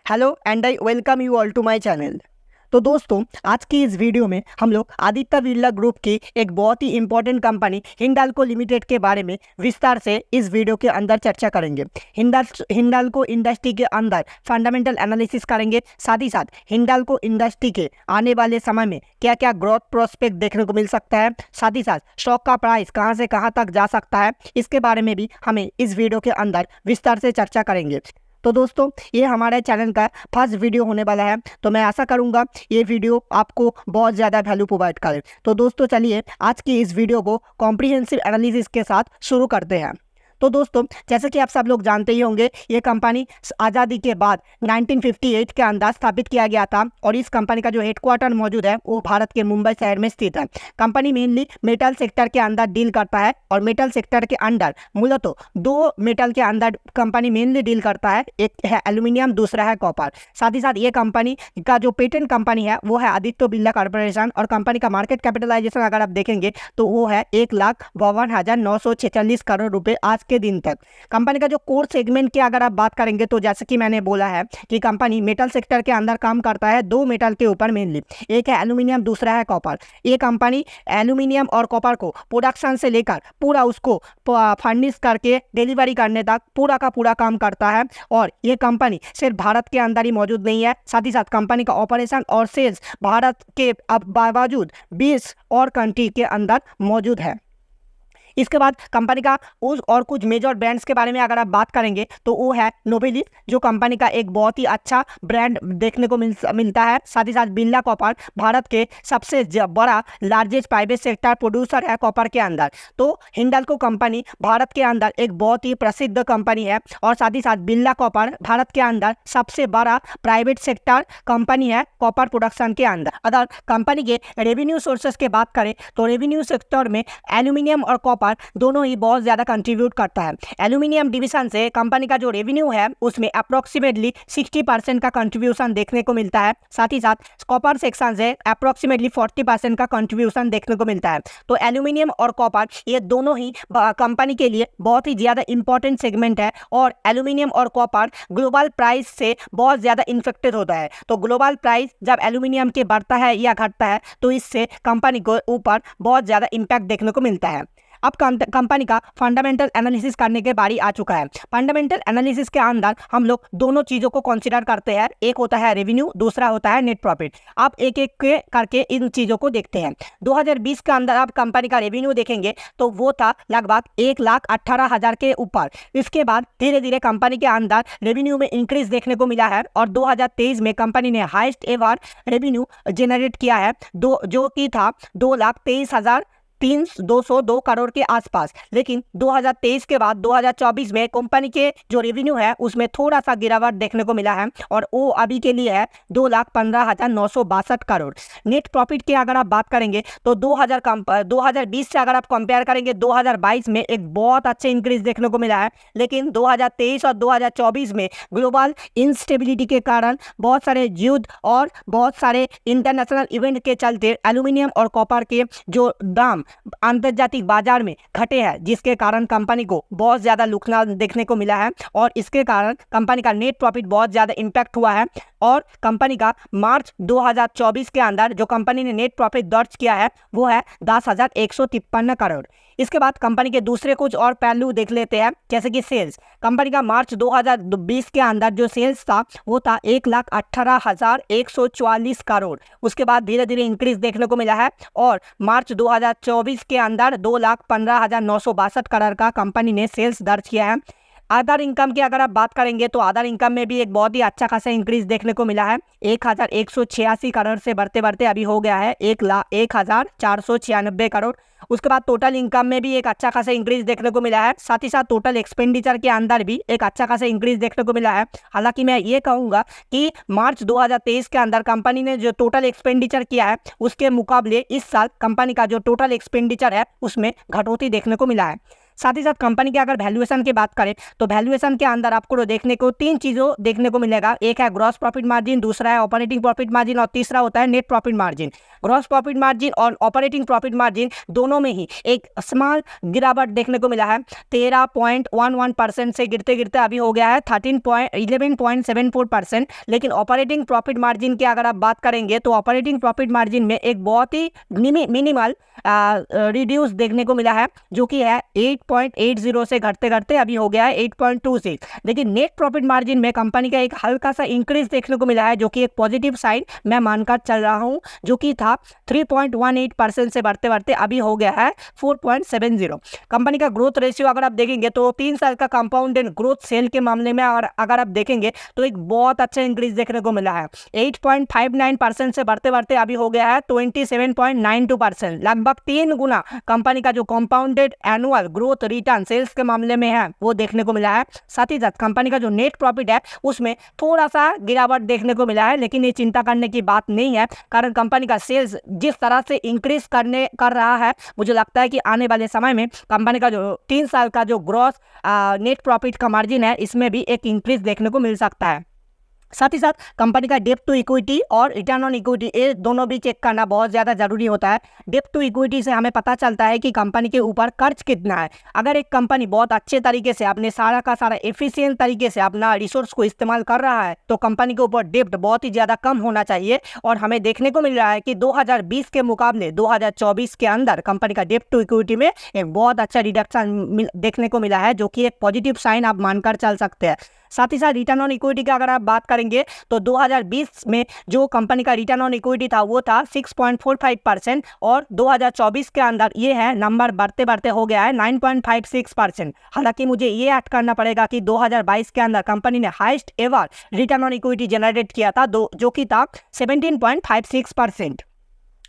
Hello and I welcome you all to my channel. तो दोस्तों, आज की इस वीडियो में हम लोग आदित्य बिरला ग्रुप की एक बहुत ही इंपॉर्टेंट कंपनी हिंडाल्को लिमिटेड के बारे में विस्तार से इस वीडियो के अंदर चर्चा करेंगे। हिंडाल्को इंडस्ट्री के अंदर फंडामेंटल एनालिसिस करेंगे, साथ ही साथ हिंडाल्को इंडस्ट्री के आने वाले समय में क्या क्या ग्रोथ प्रोस्पेक्ट देखने को मिल सकता है, साथ ही साथ स्टॉक का प्राइस कहाँ से कहाँ तक जा सकता है, इसके बारे में भी हमें इस वीडियो के अंदर विस्तार से चर्चा करेंगे। तो दोस्तों, ये हमारे चैनल का फर्स्ट वीडियो होने वाला है, तो मैं आशा करूंगा ये वीडियो आपको बहुत ज़्यादा वैल्यू प्रोवाइड करे। तो दोस्तों, चलिए आज की इस वीडियो को कॉम्प्रिहेंसिव एनालिसिस के साथ शुरू करते हैं। तो दोस्तों, जैसे कि आप सब लोग जानते ही होंगे, ये कंपनी आज़ादी के बाद 1958 के अंदर स्थापित किया गया था और इस कंपनी का जो हेडक्वार्टर मौजूद है वो भारत के मुंबई शहर में स्थित है। कंपनी मेनली मेटल सेक्टर के अंदर डील करता है और मेटल सेक्टर के अंदर मूलतः दो मेटल के अंदर कंपनी मेनली डील करता है, एक है एल्यूमिनियम, दूसरा है कॉपर। साथ ही साथ ये कंपनी का जो पेटेंट कंपनी है वो है आदित्य बिरला कॉर्पोरेशन और कंपनी का मार्केट कैपिटलाइजेशन अगर आप देखेंगे तो वो है 1,52,946 करोड़ रुपए आज के दिन तक। कंपनी का जो कोर सेगमेंट की अगर आप बात करेंगे तो जैसे कि मैंने बोला है कि कंपनी मेटल सेक्टर के अंदर काम करता है दो मेटल के ऊपर मेनली, एक है एल्यूमिनियम, दूसरा है कॉपर। ये कंपनी एल्यूमिनियम और कॉपर को प्रोडक्शन से लेकर पूरा उसको फर्निश करके डिलीवरी करने तक पूरा का पूरा काम करता है और ये कंपनी सिर्फ भारत के अंदर ही मौजूद नहीं है, साथ ही साथ कंपनी का ऑपरेशन और सेल्स भारत के बावजूद 20 और कंट्री के अंदर मौजूद है। इसके बाद कंपनी का उस और कुछ मेजर ब्रांड्स के बारे में अगर आप बात करेंगे तो वो है नोबिलिस, जो कंपनी का एक बहुत ही अच्छा ब्रांड देखने को मिलता है। साथ ही साथ बिरला कॉपर भारत के सबसे बड़ा लार्जेस्ट प्राइवेट सेक्टर प्रोड्यूसर है कॉपर के अंदर। तो हिंडाल्को कंपनी भारत के अंदर एक बहुत ही प्रसिद्ध कंपनी है और साथ ही साथ बिरला कॉपर भारत के अंदर सबसे बड़ा प्राइवेट सेक्टर कंपनी है कॉपर प्रोडक्शन के अंदर। अगर कंपनी के रेवेन्यू सोर्सेस की बात करें तो रेवेन्यू सेक्टर में एल्यूमिनियम और कॉपर दोनों ही बहुत ज्यादा कंट्रीब्यूट करता है। एल्यूमिनियम डिवीजन से कंपनी का जो रेवेन्यू है उसमें अप्रोक्सीमेटली 60% का कंट्रीब्यूशन देखने को मिलता है, साथ ही साथ कॉपर सेक्शन से अप्रोक्सीमेटली 40% का कंट्रीब्यूशन देखने को मिलता है। तो एल्यूमिनियम और कॉपर ये दोनों ही कंपनी के लिए बहुत ही ज्यादा इंपॉर्टेंट सेगमेंट है और एल्यूमिनियम और कॉपर ग्लोबल प्राइस से बहुत ज्यादा इन्फेक्टेड होता है। तो ग्लोबल प्राइस जब एल्यूमिनियम के बढ़ता है या घटता है तो इससे कंपनी को ऊपर बहुत ज्यादा इम्पैक्ट देखने को मिलता है। अब कंपनी का फंडामेंटल एनालिसिस करने के बारी आ चुका है। फंडामेंटल एनालिसिस के अंदर हम लोग दोनों चीज़ों को कंसीडर करते हैं, एक होता है रेवेन्यू, दूसरा होता है नेट प्रॉफिट। आप एक एक के करके इन चीज़ों को देखते हैं। 2020 के अंदर आप कंपनी का रेवेन्यू देखेंगे तो वो था लगभग 1,18,000 के ऊपर। इसके बाद धीरे धीरे कंपनी के अंदर रेवेन्यू में इंक्रीज देखने को मिला है और 2023 में कंपनी ने हाईएस्ट एवर रेवेन्यू जनरेट किया है जो कि था 2,23,202 करोड़ के आसपास। लेकिन 2023 के बाद 2024 में कंपनी के जो रेवेन्यू है उसमें थोड़ा सा गिरावट देखने को मिला है और वो अभी के लिए है 2,15,962 करोड़। नेट प्रॉफिट की अगर आप बात करेंगे तो 2020 से अगर आप कंपेयर करेंगे 2022 में एक बहुत अच्छे इंक्रीज देखने को मिला है, लेकिन 2023 और 2024 में ग्लोबल इंस्टेबिलिटी के कारण बहुत सारे युद्ध और बहुत सारे इंटरनेशनल इवेंट के चलते एल्यूमिनियम और कॉपर के जो दाम अंतर्जातिक बाजार में घटे हैं, जिसके कारण कंपनी को बहुत ज्यादा नुकसान देखने को मिला है और इसके कारण कंपनी का नेट प्रॉफिट बहुत ज्यादा इंपैक्ट हुआ है और कंपनी का मार्च 2024 के अंदर जो कंपनी ने नेट प्रॉफिट दर्ज किया है वो है 10,153 करोड़। इसके बाद कंपनी के दूसरे कुछ और पहलू देख लेते हैं, जैसे कि सेल्स। कंपनी का मार्च 2020 के अंदर जो सेल्स था वो था 1,18,144 करोड़। उसके बाद धीरे धीरे इंक्रीज देखने को मिला है और मार्च 2024 के अंदर 2,15,962 करोड़ का कंपनी ने सेल्स दर्ज किया है। अदर इनकम की अगर आप बात करेंगे तो अदर इनकम में भी एक बहुत ही अच्छा खासा इंक्रीज देखने को मिला है। 1,186 करोड़ से बढ़ते बढ़ते अभी हो गया है 1,0496 करोड़। उसके बाद टोटल इनकम में भी एक अच्छा खासा इंक्रीज देखने को मिला है, साथ ही साथ टोटल एक्सपेंडिचर के अंदर भी एक अच्छा खासा इंक्रीज देखने को मिला है। हालांकि मैं ये कहूँगा कि मार्च 2023 के अंदर कंपनी ने जो टोटल एक्सपेंडिचर किया है उसके मुकाबले इस साल कंपनी का जो टोटल एक्सपेंडिचर है उसमें घटोती देखने को मिला है। साथ ही साथ कंपनी के अगर वैल्यूएशन की बात करें तो वैल्यूएशन के अंदर आपको देखने को तीन चीज़ों देखने को मिलेगा। एक है ग्रॉस प्रॉफिट मार्जिन, दूसरा है ऑपरेटिंग प्रॉफिट मार्जिन और तीसरा होता है net profit margin. Gross profit margin और ऑपरेटिंग प्रॉफिट मार्जिन दोनों में ही एक स्मॉल गिरावट देखने को मिला है। 13.11% से गिरते गिरते अभी हो गया है 11.74%। लेकिन ऑपरेटिंग प्रॉफिट मार्जिन की अगर आप बात करेंगे तो ऑपरेटिंग प्रॉफिट मार्जिन में एक बहुत ही मिनिमल रिड्यूस देखने को मिला है, जो कि है 8.80 से घटते घटते अभी हो गया है 8.26। लेकिन नेट प्रॉफिट मार्जिन में कंपनी का एक हल्का सा इंक्रीज देखने को मिला है, जो कि एक पॉजिटिव साइन मैं मानकर चल रहा हूं, जो कि था 3.18% से बढ़ते बढ़ते अभी हो गया है 4.70। कंपनी का ग्रोथ रेशियो अगर आप देखेंगे तो 3 साल का कंपाउंडेड ग्रोथ सेल के मामले में और अगर आप देखेंगे तो एक बहुत अच्छा इंक्रीज देखने को मिला है। 8.59% से बढ़ते बढ़ते अभी हो गया है 27.92%। लगभग 3 गुना कंपनी का जो compounded annual growth return sales के मामले में है वो देखने को मिला है। साथ ही साथ कंपनी का जो नेट प्रॉफिट है उसमें थोड़ा सा गिरावट देखने को मिला है, लेकिन ये चिंता करने की बात नहीं है, कारण कंपनी का सेल्स जिस तरह से इंक्रीज कर रहा है, मुझे लगता है कि आने वाले समय में कंपनी का जो 3 साल का जो ग्रॉस नेट प्रॉफिट का मार्जिन है इसमें भी एक इंक्रीज देखने को मिल सकता है। साथ ही साथ कंपनी का डेब्ट टू इक्विटी और रिटर्न ऑन इक्विटी ये दोनों भी चेक करना बहुत ज़्यादा जरूरी होता है। डेब्ट टू इक्विटी से हमें पता चलता है कि कंपनी के ऊपर कर्ज कितना है। अगर एक कंपनी बहुत अच्छे तरीके से अपने सारा का सारा एफिशिएंट तरीके से अपना रिसोर्स को इस्तेमाल कर रहा है तो कंपनी के ऊपर डेब्ट बहुत ही ज़्यादा कम होना चाहिए। और हमें देखने को मिल रहा है कि 2020 के मुकाबले 2024 के अंदर कंपनी का डेब्ट टू इक्विटी में एक बहुत अच्छा रिडक्शन देखने को मिला है, जो कि एक पॉजिटिव साइन आप मानकर चल सकते हैं। साथ ही साथ रिटर्न ऑन इक्विटी का अगर आप बात करेंगे तो 2020 में जो कंपनी का रिटर्न ऑन इक्विटी था वो था 6.45% और 2024 के अंदर ये है नंबर बढ़ते बढ़ते हो गया है 9.56%। हालांकि मुझे ये ऐड करना पड़ेगा कि 2022 के अंदर कंपनी ने highest ever return on equity generate किया था जो कि था 17.56%।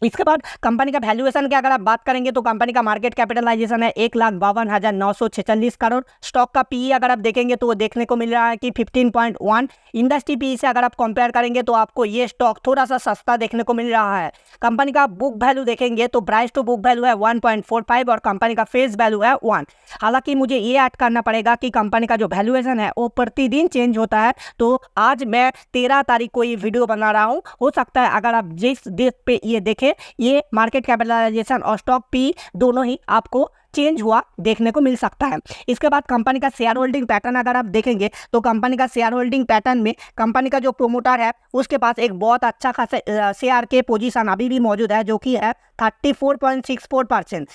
इसके बाद कंपनी का वैल्यूएशन की अगर आप बात करेंगे तो कंपनी का मार्केट कैपिटलाइजेशन है 1,52,946 करोड़। स्टॉक का पीई अगर आप देखेंगे तो वो देखने को मिल रहा है कि 15.1। इंडस्ट्री पीई से अगर आप कंपेयर करेंगे तो आपको ये स्टॉक थोड़ा सा सस्ता देखने को मिल रहा है। कंपनी का बुक वैल्यू देखेंगे तो प्राइस टू बुक वैल्यू है 1.45 और कंपनी का फेस वैल्यू है 1। हालांकि मुझे ये ऐड करना पड़ेगा कि कंपनी का जो वैल्यूएशन है वो प्रतिदिन चेंज होता है। तो आज मैं 13 तारीख को ये वीडियो बना रहा हूँ, हो सकता है अगर आप जिस डेट पे ये देखें ये मार्केट कैपिटलाइजेशन और स्टॉक पी दोनों ही आपको चेंज हुआ देखने को मिल सकता है। इसके बाद कंपनी का शेयर होल्डिंग पैटर्न अगर आप देखेंगे तो कंपनी का शेयर होल्डिंग पैटर्न में कंपनी का जो प्रोमोटर है उसके पास एक बहुत अच्छा खासा शेयर के पोजीशन अभी भी मौजूद है, जो कि है 34.64%।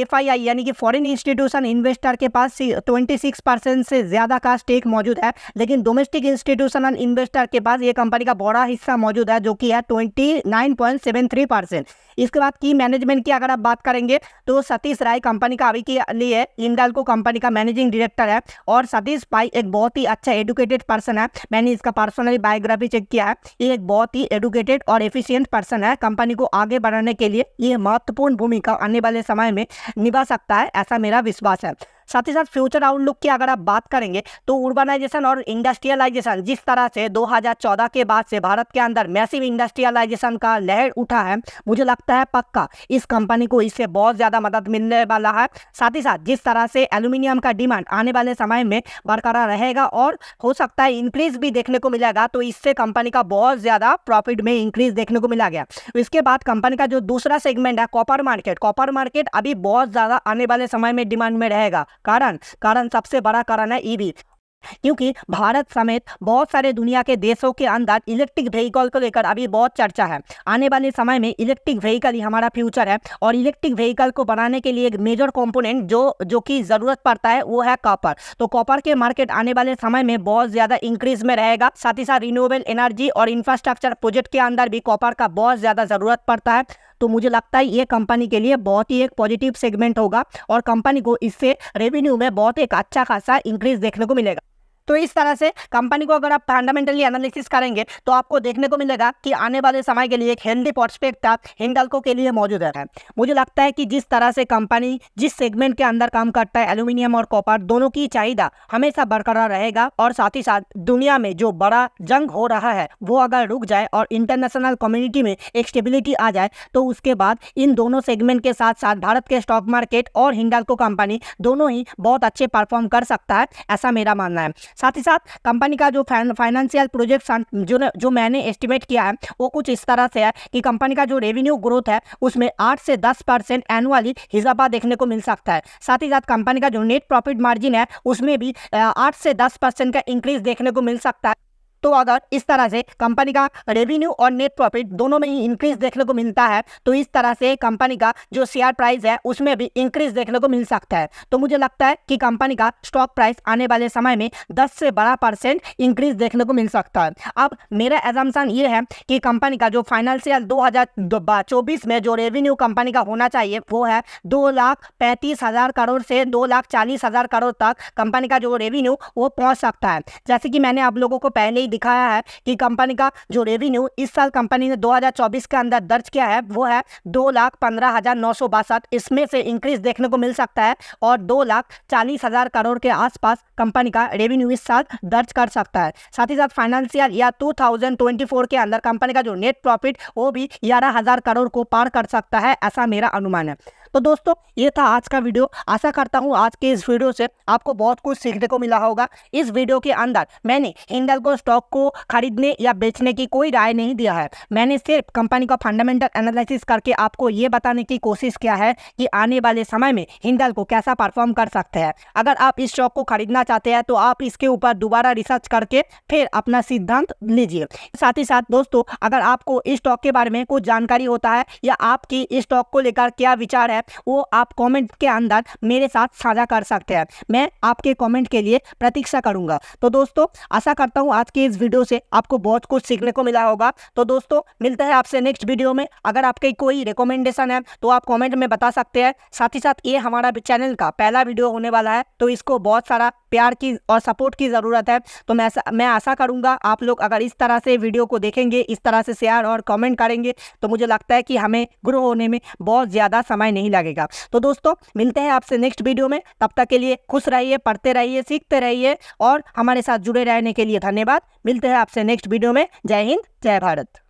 FII यानी कि फॉरेन इंस्टीट्यूशन इन्वेस्टर के पास 26% से ज़्यादा का स्टेक मौजूद है, लेकिन डोमेस्टिक इंस्टीट्यूशनल इन्वेस्टर के पास ये कंपनी का बड़ा हिस्सा मौजूद है, जो कि है 29.73%। इसके बाद की मैनेजमेंट की अगर आप बात करेंगे तो सतीश राय कंपनी का अभी के लिए हिंडाल्को कंपनी का मैनेजिंग डायरेक्टर है और सतीश भाई एक बहुत ही अच्छा एडुकेटेड पर्सन है। मैंने इसका पर्सनली बायोग्राफी चेक किया है, ये एक बहुत ही एडुकेटेड और एफिशिएंट पर्सन है। कंपनी को आगे बढ़ाने के लिए ये महत्वपूर्ण भूमिका आने वाले समय में निभा सकता है, ऐसा मेरा विश्वास है। साथ ही साथ फ्यूचर आउटलुक की अगर आप बात करेंगे तो उर्बनाइजेशन और इंडस्ट्रियलाइजेशन जिस तरह से 2014 के बाद से भारत के अंदर मैसिव इंडस्ट्रियलाइजेशन का लहर उठा है, मुझे लगता है पक्का इस कंपनी को इससे बहुत ज़्यादा मदद मिलने वाला है। साथ ही साथ जिस तरह से एल्यूमिनियम का डिमांड आने वाले समय में बरकरार रहेगा और हो सकता है इंक्रीज भी देखने को मिलेगा, तो इससे कंपनी का बहुत ज़्यादा प्रॉफिट में इंक्रीज देखने को मिला गया। इसके बाद कंपनी का जो दूसरा सेगमेंट है कॉपर मार्केट अभी बहुत ज़्यादा आने वाले समय में डिमांड में रहेगा। कारण सबसे बड़ा कारण है ईवी, क्योंकि भारत समेत बहुत सारे दुनिया के देशों के अंदर इलेक्ट्रिक व्हीकल को लेकर अभी बहुत चर्चा है। आने वाले समय में इलेक्ट्रिक व्हीकल ही हमारा फ्यूचर है और इलेक्ट्रिक व्हीकल को बनाने के लिए एक मेजर कंपोनेंट जो कि ज़रूरत पड़ता है वो है कॉपर। तो कॉपर के मार्केट आने वाले समय में बहुत ज़्यादा इंक्रीज में रहेगा। साथ ही साथ रिन्यूएबल एनर्जी और इंफ्रास्ट्रक्चर प्रोजेक्ट के अंदर भी कॉपर का बहुत ज़्यादा ज़रूरत पड़ता है। तो मुझे लगता है ये कंपनी के लिए बहुत ही एक पॉजिटिव सेगमेंट होगा और कंपनी को इससे रेवेन्यू में बहुत एक अच्छा खासा इंक्रीज देखने को मिलेगा। तो इस तरह से कंपनी को अगर आप फंडामेंटली एनालिसिस करेंगे तो आपको देखने को मिलेगा कि आने वाले समय के लिए एक हेल्दी प्रोस्पेक्ट हिंडाल्को के लिए मौजूद है। मुझे लगता है कि जिस तरह से कंपनी जिस सेगमेंट के अंदर काम करता है, एल्यूमिनियम और कॉपर दोनों की चाहिए हमेशा बरकरार रहेगा, और साथ ही साथ दुनिया में जो बड़ा जंग हो रहा है वो अगर रुक जाए और इंटरनेशनल कम्युनिटी में एक स्टेबिलिटी आ जाए तो उसके बाद इन दोनों सेगमेंट के साथ साथ भारत के स्टॉक मार्केट और हिंडाल्को कंपनी दोनों ही बहुत अच्छे परफॉर्म कर सकता है, ऐसा मेरा मानना है। साथ ही साथ कंपनी का जो फाइनेंशियल प्रोजेक्शन जो मैंने एस्टिमेट किया है वो कुछ इस तरह से है कि कंपनी का जो रेवेन्यू ग्रोथ है उसमें 8 से 10% एनुअली इजाफा देखने को मिल सकता है। साथ ही साथ कंपनी का जो नेट प्रॉफिट मार्जिन है उसमें भी 8 से 10% का इंक्रीज देखने को मिल सकता है। तो अगर इस तरह से कंपनी का रेवेन्यू और नेट प्रॉफिट दोनों में ही इंक्रीज देखने को मिलता है तो इस तरह से कंपनी का जो शेयर प्राइस है उसमें भी इंक्रीज देखने को मिल सकता है। तो मुझे लगता है कि कंपनी का स्टॉक प्राइस आने वाले समय में 10 से 12% इंक्रीज देखने को मिल सकता है। अब मेरा एजम्पशन ये है कि कंपनी का जो फाइनेंशियल 2024 में जो रेवेन्यू कंपनी का होना चाहिए वो है 2,35,000 करोड़ से 2,40,000 करोड़ तक कंपनी का जो रेवेन्यू वो पहुंच सकता है। जैसे कि मैंने आप लोगों को पहले ही दिखाया है कि कंपनी का जो रेवेन्यू इस साल कंपनी ने 2024 के अंदर दर्ज किया है वो है 2,15,962। इसमें से इंक्रीज देखने को मिल सकता है और 2,40,000 करोड़ के आसपास कंपनी का रेवेन्यू इस साल दर्ज कर सकता है। साथ ही साथ फाइनेंशियल या 2024 के अंदर कंपनी का जो नेट प्रॉफिट वो भी 11,000 करोड़ को पार कर सकता है, ऐसा मेरा अनुमान है। तो दोस्तों ये था आज का वीडियो। आशा करता हूँ आज के इस वीडियो से आपको बहुत कुछ सीखने को मिला होगा। इस वीडियो के अंदर मैंने हिंडाल्को स्टॉक को खरीदने या बेचने की कोई राय नहीं दिया है। मैंने सिर्फ कंपनी का फंडामेंटल एनालिसिस करके आपको ये बताने की कोशिश किया है कि आने वाले समय में हिंडाल्को कैसा परफॉर्म कर सकते हैं। अगर आप इस स्टॉक को खरीदना चाहते हैं तो आप इसके ऊपर दोबारा रिसर्च करके फिर अपना सिद्धांत लीजिए। साथ ही साथ दोस्तों अगर आपको इस स्टॉक के बारे में कुछ जानकारी होता है या आपकी इस स्टॉक को लेकर क्या विचार है वो आप कमेंट के अंदर मेरे साथ साझा कर सकते हैं। मैं आपके कमेंट के लिए प्रतीक्षा करूंगा। तो दोस्तों आशा करता हूं आज के इस वीडियो से आपको बहुत कुछ सीखने को मिला होगा। तो दोस्तों मिलते हैं आपसे नेक्स्ट वीडियो में। अगर आपके कोई रिकमेंडेशन है तो आप कमेंट में बता सकते हैं। साथ ही साथ ये हमारा चैनल का पहला वीडियो होने वाला है तो इसको बहुत सारा प्यार की और सपोर्ट की ज़रूरत है। तो मैं आशा करूंगा आप लोग अगर इस तरह से वीडियो को देखेंगे, इस तरह से शेयर और कमेंट करेंगे तो मुझे लगता है कि हमें ग्रो होने में बहुत ज़्यादा समय नहीं लगेगा। तो दोस्तों मिलते हैं आपसे नेक्स्ट वीडियो में। तब तक के लिए खुश रहिए, पढ़ते रहिए, सीखते रहिए और हमारे साथ जुड़े रहने के लिए धन्यवाद। मिलते हैं आपसे नेक्स्ट वीडियो में। जय हिंद, जय भारत।